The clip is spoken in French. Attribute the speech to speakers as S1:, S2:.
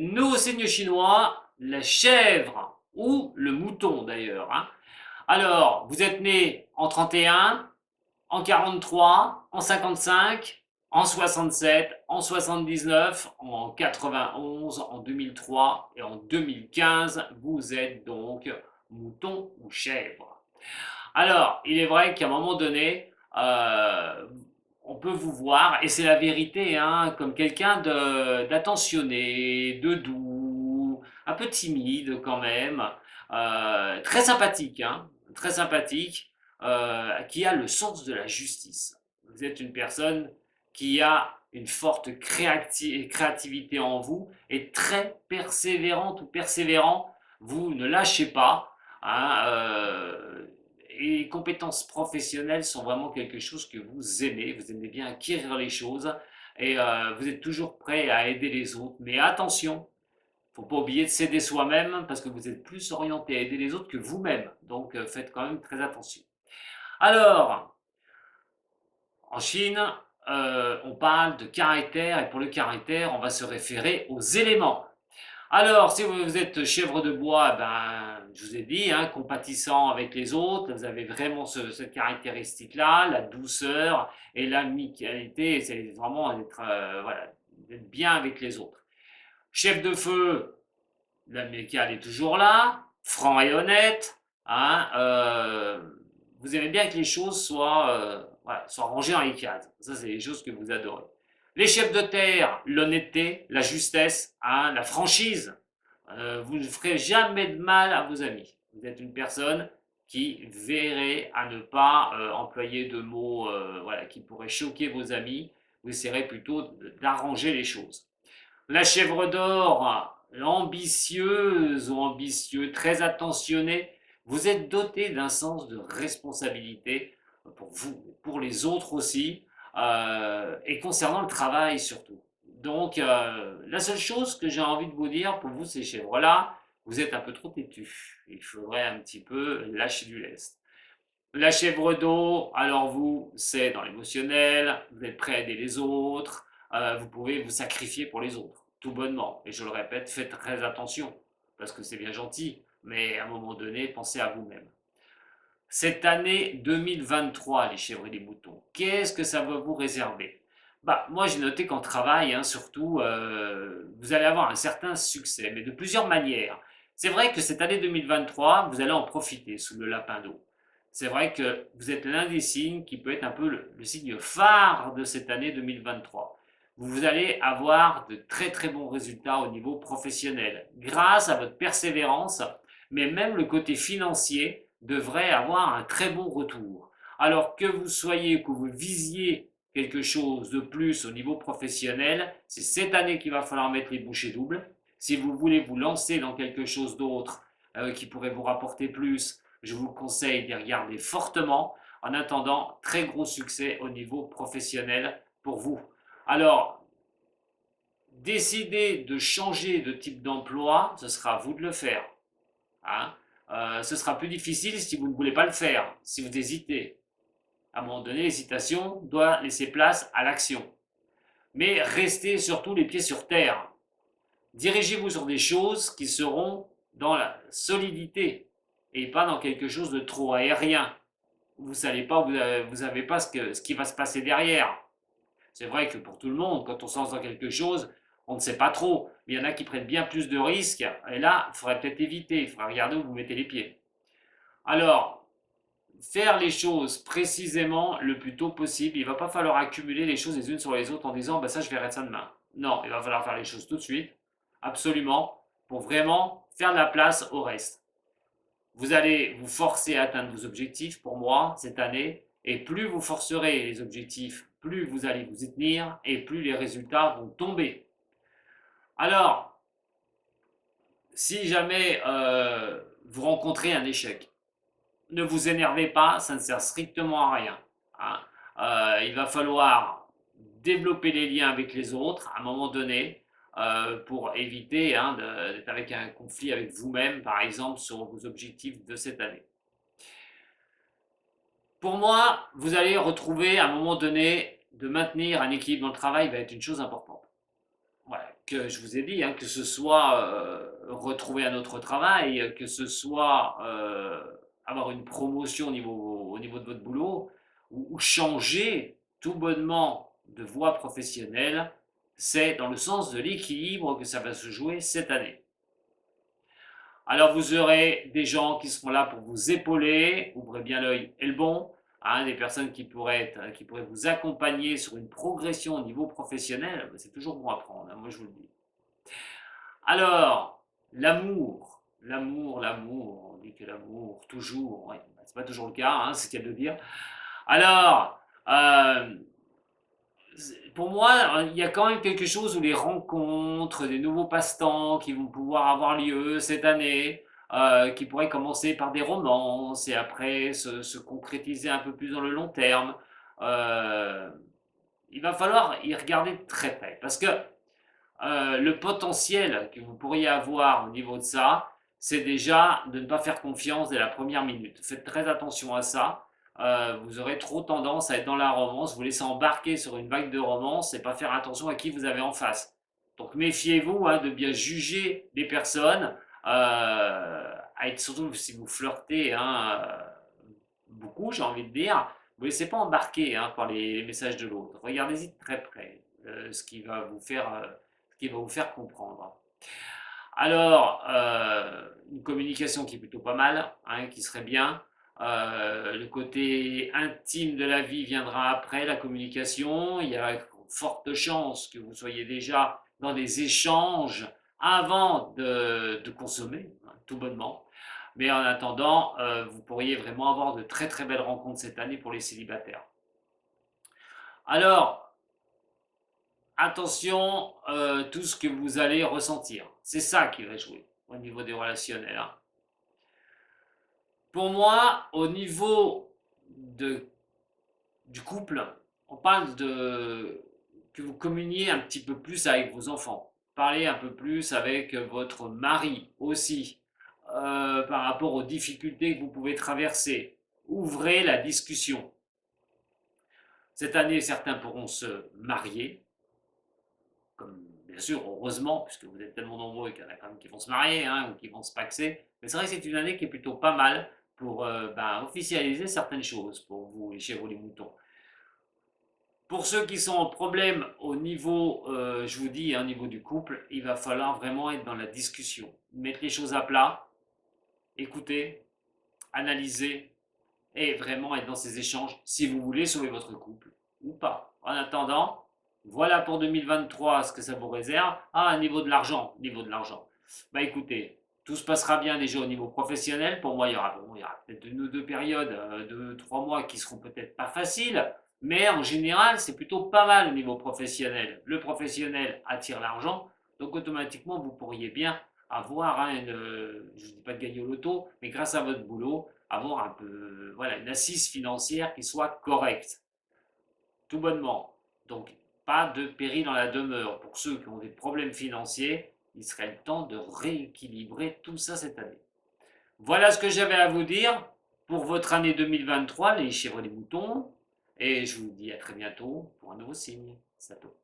S1: Nouveau signe chinois, la chèvre ou le mouton d'ailleurs, hein. Alors, vous êtes né en 31, en 43, en 55, en 67, en 79, en 91, en 2003 et en 2015. Vous êtes donc mouton ou chèvre. Alors, il est vrai qu'à un moment donné, on peut vous voir, et c'est la vérité, hein, comme quelqu'un d'attentionné, de doux, un peu timide quand même, très sympathique, hein, très sympathique, qui a le sens de la justice. Vous êtes une personne qui a une forte créativité en vous et très persévérante ou persévérant. Vous ne lâchez pas, hein, et les compétences professionnelles sont vraiment quelque chose que vous aimez bien acquérir les choses et vous êtes toujours prêt à aider les autres. Mais attention, il ne faut pas oublier de s'aider soi-même parce que vous êtes plus orienté à aider les autres que vous-même. Donc faites quand même très attention. Alors, en Chine, on parle de caractère et pour le caractère, on va se référer aux éléments. Alors, si vous êtes chèvre de bois, ben, je vous ai dit, hein, compatissant avec les autres, vous avez vraiment cette caractéristique-là, la douceur et l'amicalité, c'est vraiment d'être voilà, d'être bien avec les autres. Chef de feu, l'amical est toujours là, franc et honnête, hein, vous aimez bien que les choses soient, voilà, soient rangées dans les cases. Ça, c'est les choses que vous adorez. Les chefs de terre, l'honnêteté, la justesse, hein, la franchise. Vous ne ferez jamais de mal à vos amis. Vous êtes une personne qui verrait à ne pas employer de mots voilà, qui pourraient choquer vos amis. Vous essaierez plutôt d'arranger les choses. La chèvre d'or, ambitieuse ou ambitieux, très attentionné, vous êtes doté d'un sens de responsabilité pour vous, pour les autres aussi, et concernant le travail surtout. Donc, la seule chose que j'ai envie de vous dire pour vous, ces chèvres-là, vous êtes un peu trop têtus. Il faudrait un petit peu lâcher du lest. La chèvre d'eau, alors vous, c'est dans l'émotionnel, vous êtes prêt à aider les autres, vous pouvez vous sacrifier pour les autres, tout bonnement. Et je le répète, faites très attention, parce que c'est bien gentil, mais à un moment donné, pensez à vous-même. Cette année 2023, les chèvres et les moutons, qu'est-ce que ça va vous réserver? Bah, moi j'ai noté qu'en travail, hein, surtout, vous allez avoir un certain succès, mais de plusieurs manières. C'est vrai que cette année 2023, vous allez en profiter sous le lapin d'eau. C'est vrai que vous êtes l'un des signes qui peut être un peu le signe phare de cette année 2023. Vous allez avoir de très très bons résultats au niveau professionnel grâce à votre persévérance, mais même le côté financier devrait avoir un très bon retour. Alors que vous soyez, que vous visiez quelque chose de plus au niveau professionnel, c'est cette année qu'il va falloir mettre les bouchées doubles. Si vous voulez vous lancer dans quelque chose d'autre qui pourrait vous rapporter plus, je vous conseille d'y regarder fortement. En attendant, très gros succès au niveau professionnel pour vous. Alors, décidez de changer de type d'emploi, ce sera à vous de le faire, hein. Ce sera plus difficile si vous ne voulez pas le faire, si vous hésitez. À un moment donné, l'hésitation doit laisser place à l'action. Mais restez surtout les pieds sur terre. Dirigez-vous sur des choses qui seront dans la solidité et pas dans quelque chose de trop aérien. Vous ne savez pas, vous avez pas ce qui va se passer derrière. C'est vrai que pour tout le monde, quand on se lance dans quelque chose, on ne sait pas trop. Mais il y en a qui prennent bien plus de risques. Et là, il faudrait peut-être éviter. Il faudrait regarder où vous mettez les pieds. Alors, faire les choses précisément le plus tôt possible. Il ne va pas falloir accumuler les choses les unes sur les autres en disant bah ça je verrai ça demain. Non, il va falloir faire les choses tout de suite, absolument, pour vraiment faire de la place au reste. Vous allez vous forcer à atteindre vos objectifs pour moi cette année, et plus vous forcerez les objectifs, plus vous allez vous y tenir et plus les résultats vont tomber. Alors, si jamais vous rencontrez un échec, ne vous énervez pas, ça ne sert strictement à rien, hein. Il va falloir développer les liens avec les autres à un moment donné pour éviter hein, d'être avec un conflit avec vous-même, par exemple, sur vos objectifs de cette année. Pour moi, vous allez retrouver à un moment donné de maintenir un équilibre dans le travail va être une chose importante. Voilà. que je vous ai dit, hein, que ce soit retrouver un autre travail, que ce soit avoir une promotion au niveau de votre boulot, ou changer tout bonnement de voie professionnelle, c'est dans le sens de l'équilibre que ça va se jouer cette année. Alors vous aurez des gens qui seront là pour vous épauler, ouvrez bien l'œil et le bon, hein, des personnes qui pourraient vous accompagner sur une progression au niveau professionnel, c'est toujours bon à prendre, hein, moi je vous le dis. Alors, l'amour, on dit que l'amour, toujours, ouais, c'est pas toujours le cas, hein, c'est ce qu'il y a de dire. Alors, pour moi, il y a quand même quelque chose où les rencontres, des nouveaux passe-temps qui vont pouvoir avoir lieu cette année, qui pourraient commencer par des romances et après se concrétiser un peu plus dans le long terme. Euh, il va falloir y regarder de très près parce que le potentiel que vous pourriez avoir au niveau de ça, c'est déjà de ne pas faire confiance dès la première minute. Faites très attention à ça. Vous aurez trop tendance à être dans la romance, vous laisser embarquer sur une vague de romance et pas faire attention à qui vous avez en face. Donc méfiez-vous, hein, de bien juger les personnes, à être surtout si vous flirtez, hein, beaucoup, j'ai envie de dire. Vous ne laissez pas embarquer, hein, par les messages de l'autre. Regardez-y de très près, ce qui va vous faire comprendre. Alors, une communication qui est plutôt pas mal, hein, qui serait bien. Le côté intime de la vie viendra après la communication. Il y a forte chance que vous soyez déjà dans des échanges avant de consommer, hein, tout bonnement. Mais en attendant, vous pourriez vraiment avoir de très très belles rencontres cette année pour les célibataires. Alors, attention, tout ce que vous allez ressentir. C'est ça qui va jouer au niveau des relationnels, hein. Pour moi, au niveau du couple, on parle de que vous communiez un petit peu plus avec vos enfants. Parlez un peu plus avec votre mari aussi, par rapport aux difficultés que vous pouvez traverser. Ouvrez la discussion. Cette année, certains pourront se marier, comme bien sûr, heureusement, puisque vous êtes tellement nombreux qu'il y en a quand même qui vont se marier, hein, ou qui vont se paxer. Mais c'est vrai que c'est une année qui est plutôt pas mal pour officialiser certaines choses pour vous, les chèvres, les moutons. Pour ceux qui sont en problème au niveau, je vous dis, hein, au niveau du couple, il va falloir vraiment être dans la discussion, mettre les choses à plat, écouter, analyser et vraiment être dans ces échanges si vous voulez sauver votre couple ou pas. En attendant, voilà pour 2023 ce que ça vous réserve. Ah, niveau de l'argent. Bah écoutez, tout se passera bien déjà au niveau professionnel. Pour moi, il y aura peut-être une ou deux périodes de 3 mois qui seront peut-être pas faciles, mais en général, c'est plutôt pas mal au niveau professionnel. Le professionnel attire l'argent, donc automatiquement, vous pourriez bien avoir, hein, je ne dis pas de gagner au loto, mais grâce à votre boulot, avoir un peu, voilà, une assise financière qui soit correcte, tout bonnement. Donc, pas de péril dans la demeure. Pour ceux qui ont des problèmes financiers, il serait le temps de rééquilibrer tout ça cette année. Voilà ce que j'avais à vous dire pour votre année 2023, les chèvres et les moutons. Et je vous dis à très bientôt pour un nouveau signe. Sato.